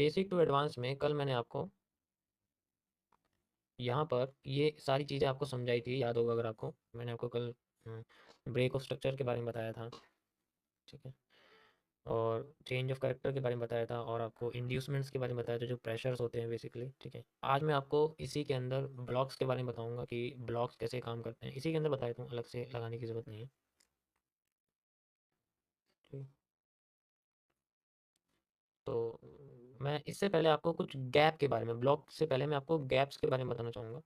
Basic to advance में कल मैंने आपको यहाँ पर ये सारी चीज़ें आपको समझाई थी, याद होगा अगर आपको। मैंने आपको कल ब्रेक ऑफ स्ट्रक्चर के बारे में बताया था, ठीक है, और चेंज ऑफ कैरेक्टर के बारे में बताया था, और आपको इंड्यूसमेंट्स के बारे में बताया था, जो प्रेशर्स होते हैं बेसिकली, ठीक है। आज मैं आपको इसी के अंदर ब्लॉक्स के बारे में बताऊंगा कि ब्लॉक्स कैसे काम करते हैं। इसी के अंदर बताया था, अलग से लगाने की ज़रूरत नहीं है, ठीक है। तो मैं इससे पहले आपको कुछ गैप के बारे में, ब्लॉक से पहले मैं आपको गैप्स के बारे में बताना चाहूँगा।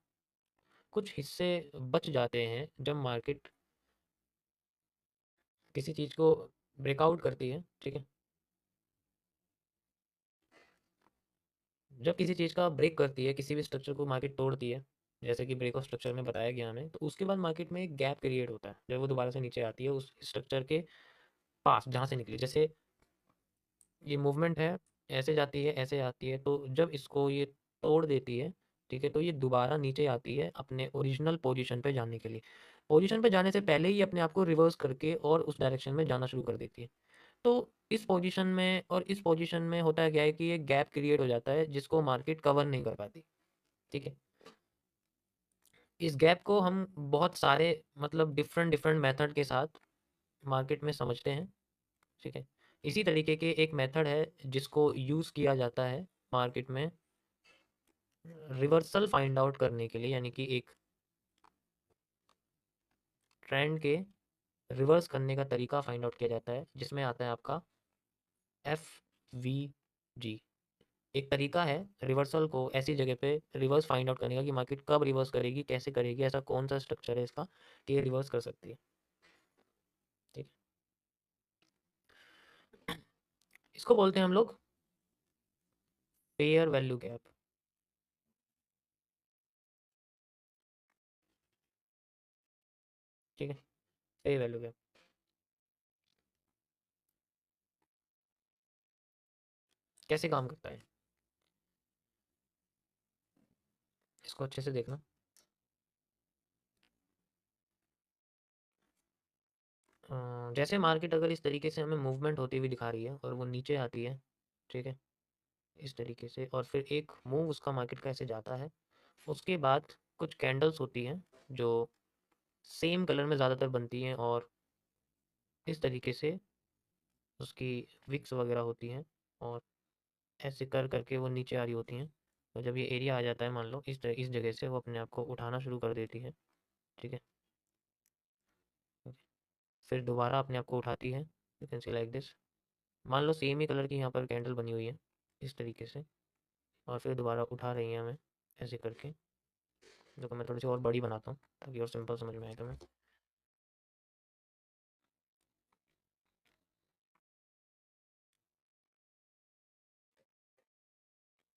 कुछ हिस्से बच जाते हैं जब मार्केट किसी चीज़ को ब्रेकआउट करती है, ठीक है। जब किसी चीज़ का ब्रेक करती है, किसी भी स्ट्रक्चर को मार्केट तोड़ती है, जैसे कि ब्रेक ऑफ स्ट्रक्चर में बताया गया हमें, तो उसके बाद मार्केट में एक गैप क्रिएट होता है जब वो दोबारा से नीचे आती है उस स्ट्रक्चर के पास जहाँ से निकली। जैसे ये मूवमेंट है, ऐसे जाती है, ऐसे आती है, तो जब इसको ये तोड़ देती है, ठीक है, तो ये दोबारा नीचे आती है अपने ओरिजिनल पोजीशन पे जाने के लिए। पोजीशन पे जाने से पहले ही अपने आप को रिवर्स करके और उस डायरेक्शन में जाना शुरू कर देती है। तो इस पोजीशन में और इस पोजीशन में होता क्या है कि ये गैप क्रिएट हो जाता है जिसको मार्केट कवर नहीं कर पाती, ठीक है। इस गैप को हम बहुत सारे मतलब डिफरेंट डिफरेंट मेथड के साथ मार्केट में समझते हैं, ठीक है। इसी तरीके के एक मेथड है जिसको यूज़ किया जाता है मार्केट में रिवर्सल फाइंड आउट करने के लिए, यानी कि एक ट्रेंड के रिवर्स करने का तरीका फाइंड आउट किया जाता है, जिसमें आता है आपका FVG। एक तरीका है रिवर्सल को ऐसी जगह पे रिवर्स फाइंड आउट करने का कि मार्केट कब रिवर्स करेगी, कैसे करेगी, ऐसा कौन सा स्ट्रक्चर है इसका कि ये रिवर्स कर सकती है, ठीक है। इसको बोलते हैं हम लोग फेयर वैल्यू गैप, ठीक है। फेयर वैल्यू गैप कैसे काम करता है, इसको अच्छे से देखना। जैसे मार्केट अगर इस तरीके से हमें मूवमेंट होती हुई दिखा रही है और वो नीचे आती है, ठीक है, इस तरीके से, और फिर एक मूव उसका मार्केट का ऐसे जाता है, उसके बाद कुछ कैंडल्स होती हैं जो सेम कलर में ज़्यादातर बनती हैं और इस तरीके से उसकी विक्स वगैरह होती हैं और ऐसे कर करके वो नीचे आ रही होती हैं। तो जब ये एरिया आ जाता है, मान लो इस जगह से वो अपने आप को उठाना शुरू कर देती है, ठीक है। फिर दोबारा अपने आप को उठाती है, you can see like this. मान लो सेम ही कलर की यहाँ पर कैंडल बनी हुई है इस तरीके से, और फिर दोबारा उठा रही है हमें ऐसे करके। जो मैं थोड़ी सी और बड़ी बनाता हूँ ताकि और सिंपल समझ में आए तुम्हें,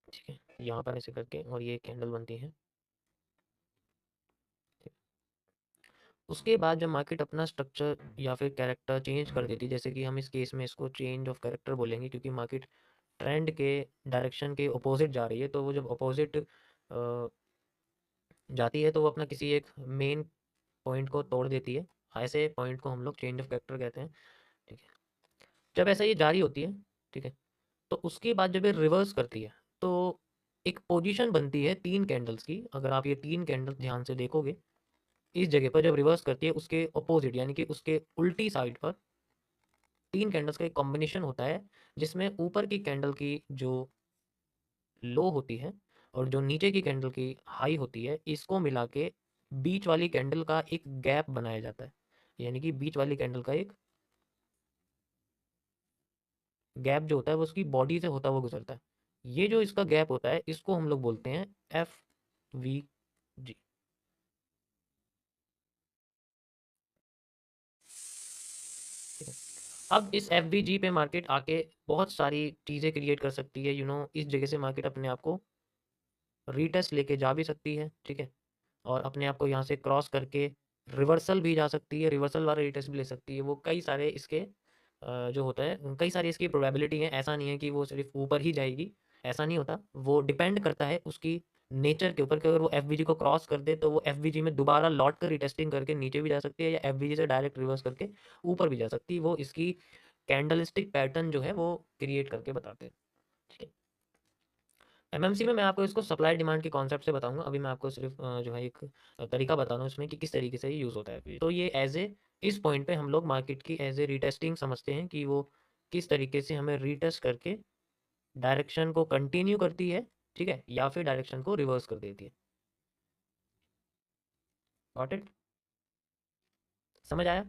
ठीक है। यहाँ पर ऐसे करके और ये कैंडल बनती है, ठीक। उसके बाद जब मार्केट अपना स्ट्रक्चर या फिर कैरेक्टर चेंज कर देती है, जैसे कि हम इस केस में इसको चेंज ऑफ कैरेक्टर बोलेंगे क्योंकि मार्केट ट्रेंड के डायरेक्शन के अपोजिट जा रही है, तो वो जब अपोजिट जाती है तो वो अपना किसी एक मेन पॉइंट को तोड़ देती है। ऐसे पॉइंट को हम लोग चेंज ऑफ कैरेक्टर कहते हैं, ठीक है। जब ऐसा ये जारी होती है, ठीक है, तो उसके बाद जब ये रिवर्स करती है तो एक पोजीशन बनती है 3 कैंडल्स की। अगर आप ये 3 कैंडल्स ध्यान से देखोगे, इस जगह पर जब रिवर्स करती है उसके अपोजिट यानी कि उसके उल्टी साइड पर 3 कैंडल्स का एक कॉम्बिनेशन होता है, जिसमें ऊपर की कैंडल की जो लो होती है और जो नीचे की कैंडल की हाई होती है, इसको मिला के बीच वाली कैंडल का एक गैप बनाया जाता है। यानी कि बीच वाली कैंडल का एक गैप जो होता है वो उसकी बॉडी से होता हुआ गुजरता है। ये जो इसका गैप होता है इसको हम लोग बोलते हैं FVG, ठीक है। अब इस FVG पे मार्केट आके बहुत सारी चीज़ें क्रिएट कर सकती है, इस जगह से मार्केट अपने आप को रीटेस्ट लेके जा भी सकती है, ठीक है, और अपने आप को यहाँ से क्रॉस करके रिवर्सल भी जा सकती है, रिवर्सल वाला रीटेस्ट भी ले सकती है। वो कई सारे इसके जो होता है, कई सारी इसकी प्रोबेबिलिटी है। ऐसा नहीं है कि वो सिर्फ ऊपर ही जाएगी, ऐसा नहीं होता। वो डिपेंड करता है उसकी नेचर के ऊपर कि अगर वो FVG को क्रॉस कर दे तो वो FVG में दोबारा लौट कर रिटेस्टिंग करके नीचे भी जा सकती है, या FVG से डायरेक्ट रिवर्स करके ऊपर भी जा सकती है। वो इसकी कैंडलस्टिक पैटर्न जो है वो क्रिएट करके बताते हैं, ठीक है। एमएमसी में मैं आपको इसको सप्लाई डिमांड के कॉन्सेप्ट से बताऊंगा। अभी मैं आपको सिर्फ जो है एक तरीका बता रहा हूँ इसमें कि किस तरीके से ये यूज़ होता है। तो ये एज ए इस पॉइंट पे हम लोग मार्केट की एज ए रीटेस्टिंग समझते हैं कि वो किस तरीके से हमें रीटेस्ट करके डायरेक्शन को कंटिन्यू करती है, ठीक है, या फिर डायरेक्शन को रिवर्स कर देती है। Got it? समझ आया?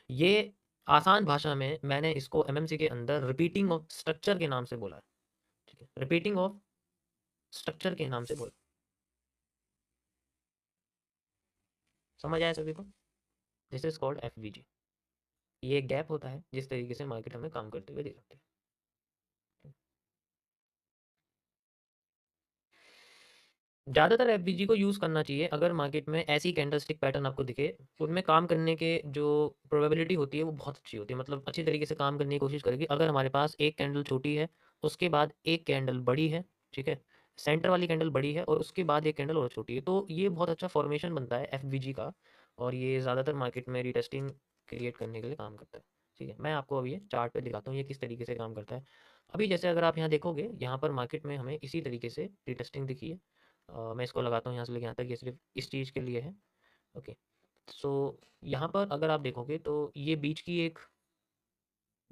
ये आसान भाषा में मैंने इसको एमएमसी के अंदर रिपीटिंग ऑफ स्ट्रक्चर के नाम से बोला है, ठीक है, रिपीटिंग ऑफ स्ट्रक्चर के नाम से बोला। समझ आया सभी को? This is called FVG. ये एक गैप होता है जिस तरीके से मार्केट हमें काम करते हुए दिखाती है। ज़्यादातर एफबीजी को यूज़ करना चाहिए अगर मार्केट में ऐसी कैंडलस्टिक पैटर्न आपको दिखे, उनमें काम करने के जो प्रोबेबिलिटी होती है वो बहुत अच्छी होती है, मतलब अच्छी तरीके से काम करने की कोशिश करेगी। अगर हमारे पास एक कैंडल छोटी है, उसके बाद एक कैंडल बड़ी है, ठीक है, सेंटर वाली कैंडल बड़ी है और उसके बाद एक कैंडल और छोटी है, तो ये बहुत अच्छा फॉर्मेशन बनता है एफबीजी का। और ये ज़्यादातर मार्केट में रिटेस्टिंग क्रिएट करने के लिए काम करता है। ठीक है, मैं आपको अभी ये चार्ट पे दिखाता हूँ ये किस तरीके से काम करता है। अभी जैसे अगर आप यहाँ देखोगे, यहाँ पर मार्केट में हमें इसी तरीके से रिटेस्टिंग दिखी है। मैं इसको लगाता हूँ यहाँ से लेके यहाँ तक, ये सिर्फ इस चीज़ के लिए है। ओके, सो यहाँ पर अगर आप देखोगे तो ये बीच की एक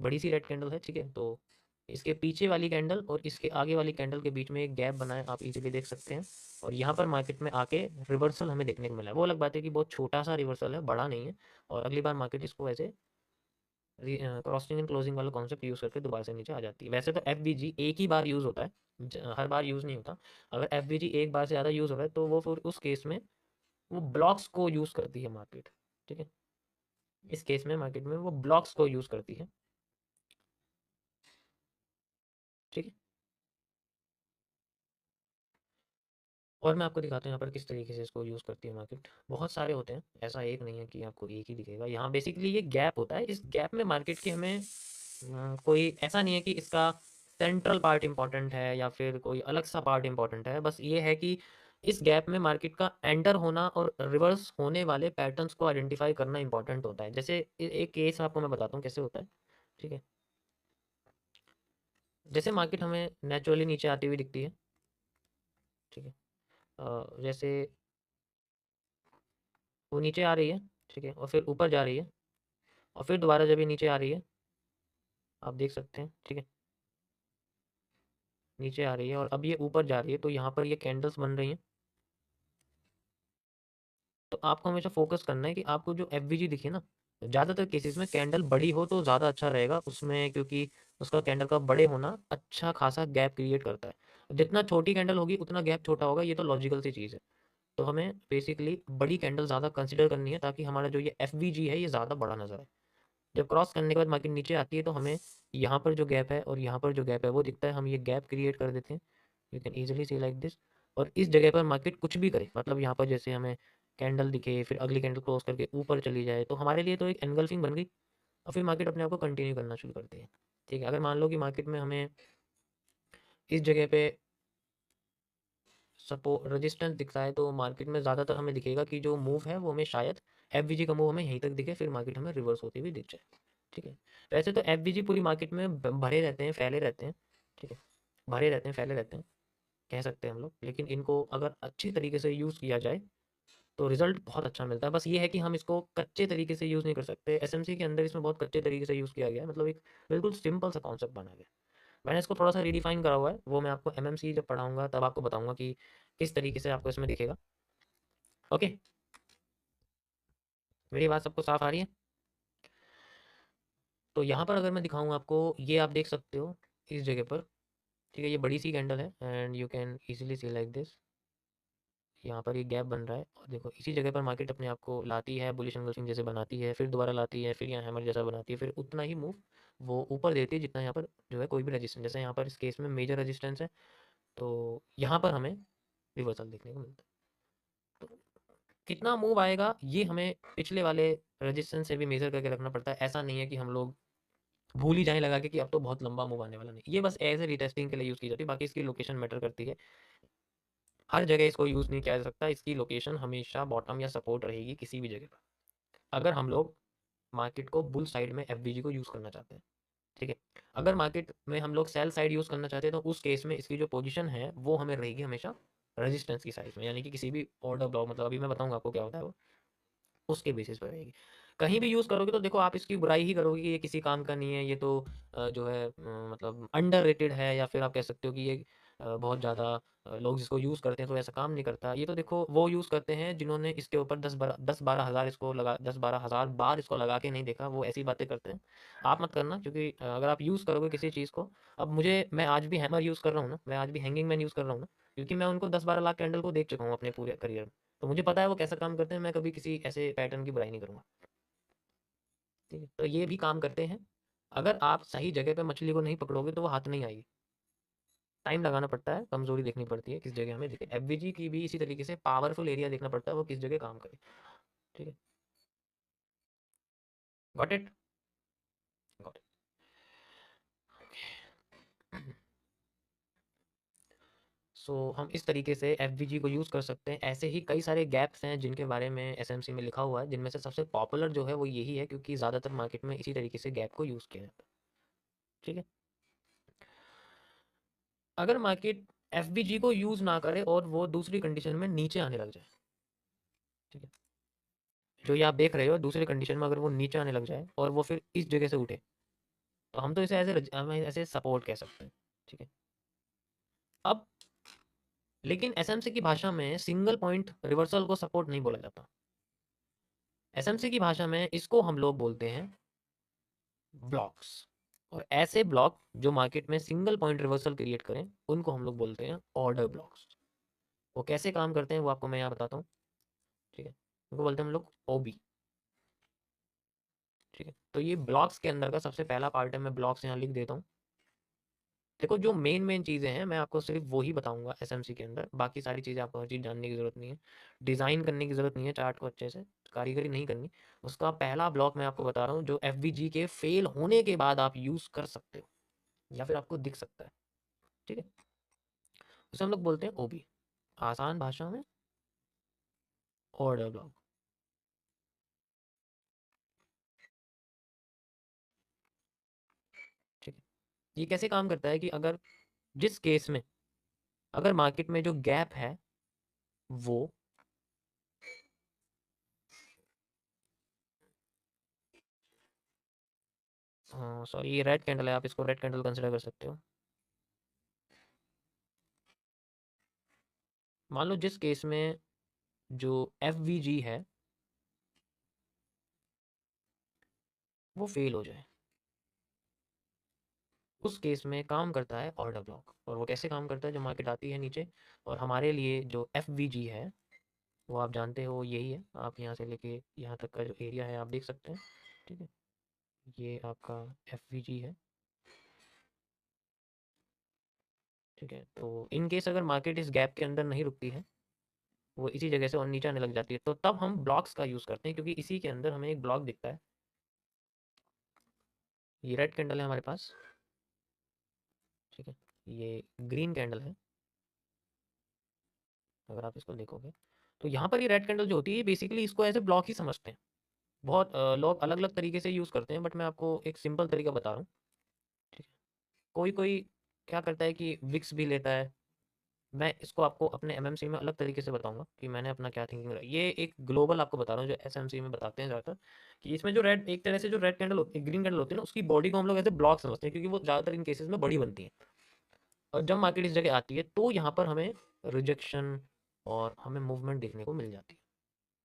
बड़ी सी रेड कैंडल है, ठीक है, तो इसके पीछे वाली कैंडल और इसके आगे वाली कैंडल के बीच में एक गैप बना है, आप इजीली देख सकते हैं। और यहाँ पर मार्केट में आके रिवर्सल हमें देखने को मिला है। वो अलग बात है कि बहुत छोटा सा रिवर्सल है, बड़ा नहीं है, और अगली बार मार्केट इसको ऐसे क्रॉसिंग एंड क्लोजिंग वाला कॉन्सेप्ट यूज़ करके दोबारा से नीचे आ जाती है। वैसे तो एफ एक ही बार यूज़ होता है, हर बार यूज़ नहीं होता। अगर एफ एक बार से ज़्यादा यूज़ हो रहा है तो वो फिर उस केस में वो ब्लॉक्स को यूज़ करती है मार्केट, ठीक है, इस केस में मार्केट में वो ब्लॉक्स को यूज़ करती है, ठीक है। और मैं आपको दिखाता हूँ यहाँ पर किस तरीके से इसको यूज़ करती है मार्केट। बहुत सारे होते हैं, ऐसा एक नहीं है कि आपको एक ही दिखेगा। यहाँ बेसिकली ये गैप होता है, इस गैप में मार्केट की हमें कोई ऐसा नहीं है कि इसका सेंट्रल पार्ट इंपॉर्टेंट है या फिर कोई अलग सा पार्ट इंपॉर्टेंट है। बस ये है कि इस गैप में मार्केट का एंटर होना और रिवर्स होने वाले पैटर्न्स को आइडेंटिफाई करना इंपॉर्टेंट होता है। जैसे एक केस आपको मैं बताता हूँ कैसे होता है, ठीक है। जैसे मार्केट हमें नेचुरली नीचे आती हुई दिखती है, ठीक है, जैसे वो नीचे आ रही है, ठीक है, और फिर ऊपर जा रही है, और फिर दोबारा जब ये नीचे आ रही है, आप देख सकते हैं, ठीक है, नीचे आ रही है और अब ये ऊपर जा रही है, तो यहाँ पर ये कैंडल्स बन रही हैं। तो आपको हमेशा फोकस करना है कि आपको जो एफवीजी दिखे ना, ज़्यादातर केसेस में कैंडल बड़ी हो तो ज़्यादा अच्छा रहेगा उसमें, क्योंकि उसका कैंडल का बड़े होना अच्छा खासा गैप क्रिएट करता है। जितना छोटी कैंडल होगी उतना गैप छोटा होगा, ये तो लॉजिकल सी चीज़ है। तो हमें बेसिकली बड़ी कैंडल ज़्यादा कंसिडर करनी है ताकि हमारा जो ये एफवीजी है ये ज़्यादा बड़ा नजर आए। जब क्रॉस करने के बाद मार्केट नीचे आती है तो हमें यहाँ पर जो गैप है और यहाँ पर जो गैप है वो दिखता है, हम ये गैप क्रिएट कर देते हैं। You can easily see like this. और इस जगह पर मार्केट कुछ भी करे, मतलब यहाँ पर जैसे हमें कैंडल दिखे फिर अगली कैंडल क्लोज करके ऊपर चली जाए, तो हमारे लिए तो एक एनगल्फिंग बन गई, और फिर मार्केट अपने आप को कंटिन्यू करना शुरू करती है। ठीक है, अगर मान लो कि मार्केट में हमें इस जगह पे सपो रेजिस्टेंस दिखता है, तो मार्केट में ज़्यादातर हमें दिखेगा कि जो मूव है वो हमें शायद एफवीजी का मूव हमें यहीं तक दिखे, फिर मार्केट हमें रिवर्स होती हुई दिख जाए। ठीक है, वैसे तो एफवीजी पूरी मार्केट में भरे रहते हैं, फैले रहते हैं, ठीक है, भरे रहते हैं, फैले रहते हैं, कह सकते हैं हम लोग। लेकिन इनको अगर अच्छी तरीके से यूज़ किया जाए तो रिजल्ट बहुत अच्छा मिलता है। बस ये है कि हम इसको कच्चे तरीके से यूज़ नहीं कर सकते। एसएमसी के अंदर इसमें बहुत कच्चे तरीके से यूज़ किया गया है, मतलब एक बिल्कुल सिंपल सा कॉन्सेप्ट बना गया। मैंने इसको थोड़ा सा रीडिफाइन करा हुआ है, वो मैं आपको एमएमसी जब पढ़ाऊंगा तब आपको बताऊंगा कि किस तरीके से आपको इसमें दिखेगा। ओके, मेरी बात सबको साफ आ रही है? तो यहाँ पर अगर मैं दिखाऊँ आपको, ये आप देख सकते हो इस जगह पर, ठीक है, ये बड़ी सी कैंडल है and you can easily C like this. यहाँ पर एक गैप बन रहा है और देखो इसी जगह पर मार्केट अपने आप को लाती है, बुलिश एंगल्फिंग जैसे बनाती है, फिर दोबारा लाती है, फिर यहाँ हैमर जैसा बनाती है, फिर उतना ही मूव वो ऊपर देती है जितना यहाँ पर जो है कोई भी रजिस्टेंस, जैसे यहाँ पर इस केस में मेजर रजिस्टेंस है, तो यहाँ पर हमें रिवर्सल देखने को मिलता है। तो कितना मूव आएगा ये हमें पिछले वाले रजिस्टेंस से भी मेजर करके रखना पड़ता है। ऐसा नहीं है कि हम लोग भूल ही जाए लगा के कि अब तो बहुत लंबा मूव आने वाला नहीं, ये बस एज ए रिटेस्टिंग के लिए यूज़ की जाती है। बाकी इसकी लोकेशन मैटर करती है, हर जगह इसको यूज़ नहीं किया जा सकता। इसकी लोकेशन हमेशा बॉटम या सपोर्ट रहेगी किसी भी जगह पर, अगर हम लोग मार्केट को बुल साइड में एफबीजी को यूज़ करना चाहते हैं। ठीक है। अगर मार्केट में हम लोग सेल साइड यूज़ करना चाहते हैं तो उस केस में इसकी जो पोजीशन है वो हमें रहेगी हमेशा रेजिस्टेंस की साइड में, यानी कि किसी भी ऑर्डर ब्लॉक, मतलब अभी मैं बताऊंगा आपको क्या होता है वो, उसके बेसिस पर रहेगी। कहीं भी यूज़ करोगे तो देखो आप इसकी बुराई ही करोगे कि ये किसी काम का नहीं है, ये तो जो है मतलब अंडररेटेड है, या फिर आप कह सकते हो कि ये बहुत ज़्यादा लोग जिसको यूज़ करते हैं तो ऐसा काम नहीं करता। ये तो देखो वो यूज़ करते हैं जिन्होंने इसके ऊपर 10-12 हज़ार इसको लगा 10-12 हज़ार बार इसको लगा के नहीं देखा, वो ऐसी बातें करते हैं। आप मत करना, क्योंकि अगर आप यूज़ करोगे किसी चीज़ को, अब मैं आज भी हैमर यूज़ कर रहा हूँ ना, मैं आज भी हैंगिंग मैन यूज़ कर रहा हूँ ना, क्योंकि मैं उनको 10-12 लाख कैंडल को देख चुका हूँ अपने पूरे करियर में। तो मुझे पता है वो कैसा काम करते हैं, मैं कभी किसी ऐसे पैटर्न की बुराई नहीं करूँगा। ठीक है, तो ये भी काम करते हैं। अगर आप सही जगह पे मछली को नहीं पकड़ोगे तो वो हाथ नहीं आएगी, टाइम लगाना पड़ता है, कमजोरी देखनी पड़ती है किस जगह हमें दिखे। एफवीजी की भी इसी तरीके से पावरफुल एरिया देखना पड़ता है, वो किस जगह काम करे। ठीक है, गॉट इट, गॉट इट। सो हम इस तरीके से एफवीजी को यूज़ कर सकते हैं। ऐसे ही कई सारे गैप्स हैं जिनके बारे में एसएमसी में लिखा हुआ है, जिनमें से सबसे पॉपुलर जो है वो यही है, क्योंकि ज़्यादातर मार्केट में इसी तरीके से गैप को यूज़ किया जाता है। ठीक है, अगर मार्केट एफवीजी को यूज़ ना करे और वो दूसरी कंडीशन में नीचे आने लग जाए, ठीक है, जो ये आप देख रहे हो दूसरी कंडीशन में अगर वो नीचे आने लग जाए और वो फिर इस जगह से उठे, तो हम तो इसे हम ऐसे सपोर्ट कह सकते हैं। ठीक है, अब लेकिन एसएमसी की भाषा में सिंगल पॉइंट रिवर्सल को सपोर्ट नहीं बोला जाता। एसएमसी की भाषा में इसको हम लोग बोलते हैं ब्लॉक्स, और ऐसे ब्लॉक जो मार्केट में सिंगल पॉइंट रिवर्सल क्रिएट करें उनको हम लोग बोलते हैं ऑर्डर ब्लॉक्स। वो कैसे काम करते हैं वो आपको मैं यहाँ बताता हूँ। ठीक है, उनको बोलते हैं हम लोग ओबी। ठीक है, तो ये ब्लॉक्स के अंदर का सबसे पहला पार्ट है, मैं ब्लॉक्स यहाँ लिख देता हूँ। देखो जो मेन चीज़ें हैं मैं आपको सिर्फ वो ही बताऊंगा एसएमसी के अंदर, बाकी सारी चीज़ें आपको हर चीज़ जानने की ज़रूरत नहीं है, डिज़ाइन करने की ज़रूरत नहीं है चार्ट को अच्छे से, कारीगरी नहीं करनी। उसका पहला ब्लॉक मैं आपको बता रहा हूँ जो एफवीजी के फेल होने के बाद आप यूज़ कर सकते हो या फिर आपको दिख सकता है। ठीक है, उसे हम लोग बोलते हैं ओबी, आसान भाषा में ऑर्डर ब्लॉक। ठीक है, ये कैसे काम करता है कि अगर जिस केस में अगर मार्केट में जो गैप है वो सॉरी ये रेड कैंडल है, आप इसको रेड कैंडल कंसिडर कर सकते हो। मान लो जिस केस में जो एफवीजी है वो फेल हो जाए, उस केस में काम करता है ऑर्डर ब्लॉक। और वो कैसे काम करता है, जो मार्केट आती है नीचे और हमारे लिए जो एफवीजी है वो आप जानते हो यही है, आप यहाँ से लेके यहाँ तक का जो एरिया है आप देख सकते हैं। ठीक है, ये आपका एफवीजी है। ठीक है, तो इन केस अगर मार्केट इस गैप के अंदर नहीं रुकती है, वो इसी जगह से और नीचे आने लग जाती है, तो तब हम ब्लॉक्स का यूज़ करते हैं, क्योंकि इसी के अंदर हमें एक ब्लॉक दिखता है। ये रेड कैंडल है हमारे पास। ठीक है, ये ग्रीन कैंडल है। अगर आप इसको देखोगे तो यहाँ पर ये रेड कैंडल जो होती है बेसिकली इसको एज ए ब्लॉक ही समझते हैं। बहुत लोग अलग अलग तरीके से यूज़ करते हैं, बट मैं आपको एक सिंपल तरीका बता रहा हूँ। ठीक है, कोई कोई क्या करता है कि विक्स भी लेता है। मैं इसको आपको अपने एमएमसी में अलग तरीके से बताऊंगा कि मैंने अपना क्या थिंकिंग रहा। ये एक ग्लोबल आपको बता रहा हूँ जो एसएमसी में बताते हैं ज़्यादातर, कि इसमें जो रेड एक तरह से जो रेड कैंडल होती है, ग्रीन कैंडल होती है ना, उसकी बॉडी को हम लोग ऐसे ब्लॉक समझते हैं, क्योंकि वो ज़्यादातर इन केसेस में बड़ी बनती है। और जब मार्केट इस जगह आती है तो यहाँ पर हमें रिजेक्शन और हमें मूवमेंट देखने को मिल जाती है।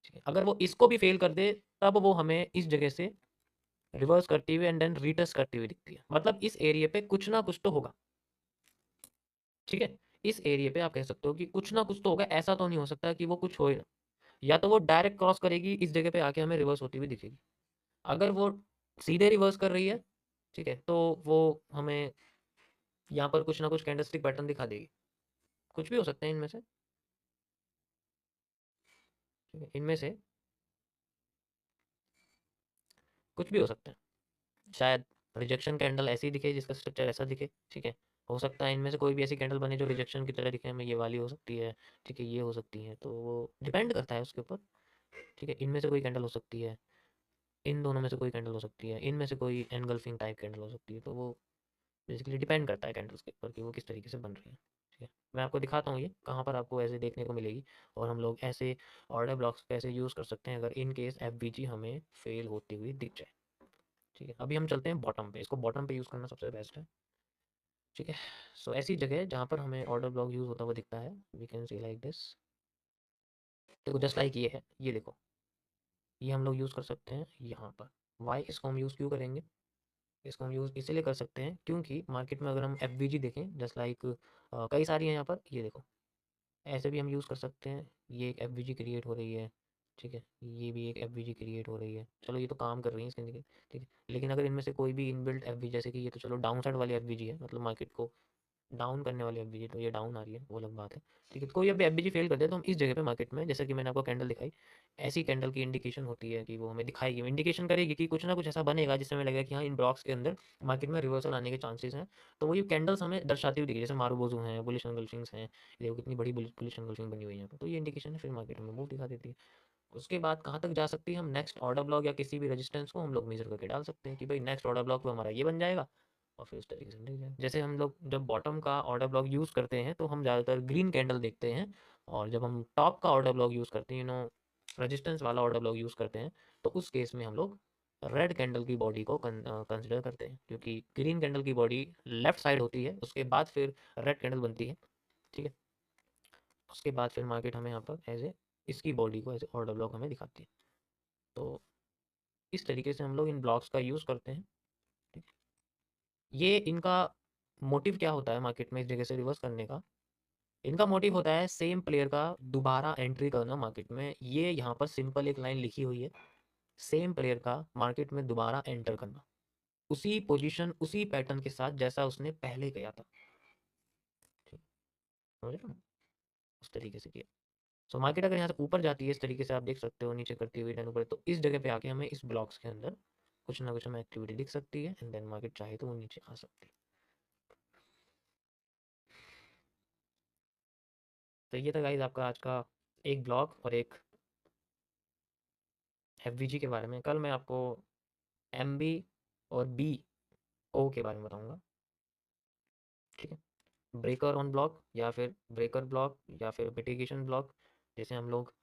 ठीक है, अगर वो इसको भी फेल कर दे तब वो हमें इस जगह से रिवर्स करती हुई एंड देन रिटर्स करती हुई दिखती है, मतलब इस एरिया पे कुछ ना कुछ तो होगा। ठीक है, इस एरिया पे आप कह सकते हो कि कुछ ना कुछ तो होगा, ऐसा तो नहीं हो सकता कि वो कुछ हो ही ना। या तो वो डायरेक्ट क्रॉस करेगी इस जगह पे आके हमें रिवर्स होती हुई दिखेगी। अगर वो सीधे रिवर्स कर रही है, ठीक है, तो वो हमें यहाँ पर कुछ ना कुछ कैंडलस्टिक पैटर्न दिखा देगी। कुछ भी हो सकते हैं इनमें से। ठीक है, इनमें से कुछ भी हो सकते हैं, शायद रिजेक्शन कैंडल ऐसी दिखे जिसका स्ट्रक्चर ऐसा दिखे। ठीक है, हो सकता है इनमें से कोई भी ऐसी कैंडल बने जो रिजेक्शन की तरह दिखे, हमें ये वाली हो सकती है। ठीक है, ये हो सकती है, तो वो डिपेंड करता है उसके ऊपर। ठीक है, इनमें से कोई कैंडल हो सकती है, इन दोनों में से कोई कैंडल हो सकती है, इनमें से कोई एनगल्फिंग टाइप कैंडल हो सकती है। तो वो बेसिकली डिपेंड करता है कैंडल्स के ऊपर कि वो किस तरीके से बन रही है। ठीक है, मैं आपको दिखाता हूँ ये कहाँ पर आपको ऐसे देखने को मिलेगी, और हम लोग ऐसे ऑर्डर ब्लॉक्स कैसे यूज़ कर सकते हैं अगर इन केस एफ हमें फेल होती हुई दिख जाए। ठीक है, अभी हम चलते हैं बॉटम पे, इसको बॉटम पे यूज़ करना सबसे बेस्ट है। ठीक है, सो ऐसी जगह जहाँ पर हमें ऑर्डर ब्लॉक यूज़ होता हुआ दिखता है, we can see like this. देखो जस्ट लाइक ये है, ये देखो, ये हम लोग यूज़ कर सकते हैं यहाँ पर। वाई इसको हम यूज़ क्यों करेंगे? इसको हम यूज़ इसीलिए कर सकते हैं क्योंकि मार्केट में अगर हम एफ देखें जस्ट लाइक कई सारी हैं यहाँ पर, ये देखो ऐसे भी हम यूज़ कर सकते हैं। ये एक एफ क्रिएट हो रही है, ठीक है, ये भी एक एफ क्रिएट हो रही है। चलो ये तो काम कर रही है इसके अंदर, ठीक है, लेकिन अगर इनमें से कोई भी इनबिल्ट एफ जैसे कि ये तो चलो डाउन साइड वाली एफ है, मतलब मार्केट को डाउन करने वाली एफ तो ये डाउन आ रही है, वो अलग बात है। ठीक है, कोई अभी एफ फेल कर दे तो हम इस जगह पे मार्केट में, जैसे कि मैंने आपको कैंडल दिखाई, ऐसी कैंडल की इंडिकेशन होती है कि वो हमें दिखाएगी, इंडिकेशन करेगी कि कुछ ना कुछ ऐसा बनेगा जिससे हमें लगेगा कि हाँ इन ब्लॉक्स के अंदर मार्केट में रिवर्सल आने के चांसेस हैं। तो वो ये कैंडल्स हमें दर्शाती हुई दिखेगी, जैसे मारूबोजू हैं, बुलिश एंगल्फिंग्स हैं, देखो कितनी बड़ी बुलिश एंगल्फिंग बनी हुई है यहाँ पर, तो ये इंडिकेशन है, फिर मार्केट में वो दिखा देती है। उसके बाद कहाँ तक जा सकती है, हम नेक्स्ट ऑर्डर ब्लॉक या किसी भी रेजिस्टेंस को हम लोग मेजर करके डाल सकते हैं कि भाई नेक्स्ट ऑर्डर ब्लॉक पे हमारा ये बन जाएगा, और फिर उस तरीके से देख जाए। जैसे हम लोग जब बॉटम का ऑर्डर ब्लॉक यूज़ करते हैं तो हम ज़्यादातर ग्रीन कैंडल देखते हैं, और जब हम टॉप का ऑर्डर ब्लॉक यूज़ करते हैं, रेजिस्टेंस वाला ऑर्डर ब्लॉक यूज़ करते हैं, तो उस केस में हम लोग रेड कैंडल की बॉडी को कंसिडर करते हैं, क्योंकि ग्रीन कैंडल की बॉडी लेफ्ट साइड होती है, उसके बाद फिर रेड कैंडल बनती है। ठीक है, उसके बाद फिर मार्केट हमें यहाँ पर एज ए इसकी बॉडी को एज ए ऑर्डर ब्लॉक हमें दिखाती है। तो इस तरीके से हम लोग इन ब्लॉक्स का यूज़ करते हैं। ठीक है, ये इनका मोटिव क्या होता है मार्केट में इस जगह से रिवर्स करने का? इनका मोटिव होता है सेम प्लेयर का दोबारा एंट्री करना मार्केट में। ये यहाँ पर सिंपल एक लाइन लिखी हुई है, सेम प्लेयर का मार्केट में दोबारा एंटर करना, उसी पोजीशन उसी पैटर्न के साथ जैसा उसने पहले किया था। ठीक, समझ रहे हो? उस तरीके से किया। सो मार्केट अगर यहाँ से ऊपर जाती है इस तरीके से, आप देख सकते हो नीचे करती हुई ऊपर, तो इस जगह पे आके हमें इस ब्लॉक्स के अंदर कुछ ना कुछ हमें एक्टिविटी दिख सकती है, एंड देन मार्केट चाहे तो वो नीचे आ सकती है। तो ये था गाइज आपका आज का एक ब्लॉग और एक एफ के बारे में। कल मैं आपको एम और BO के बारे में बताऊंगा। ठीक है, ब्रेकर ऑन ब्लॉक या फिर ब्रेकर ब्लॉक या फिर मिटिगेशन ब्लॉक, जैसे हम लोग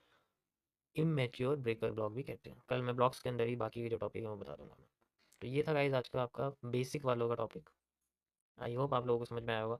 इमेच्योर ब्रेकर ब्लॉक भी कहते हैं। कल मैं ब्लॉक्स के अंदर ही बाकी के जो टॉपिक है वो बता दूंगा मैं। तो ये था गाइज आज का आपका बेसिक वालों का टॉपिक। आई होप आप लोगों को समझ में आया होगा।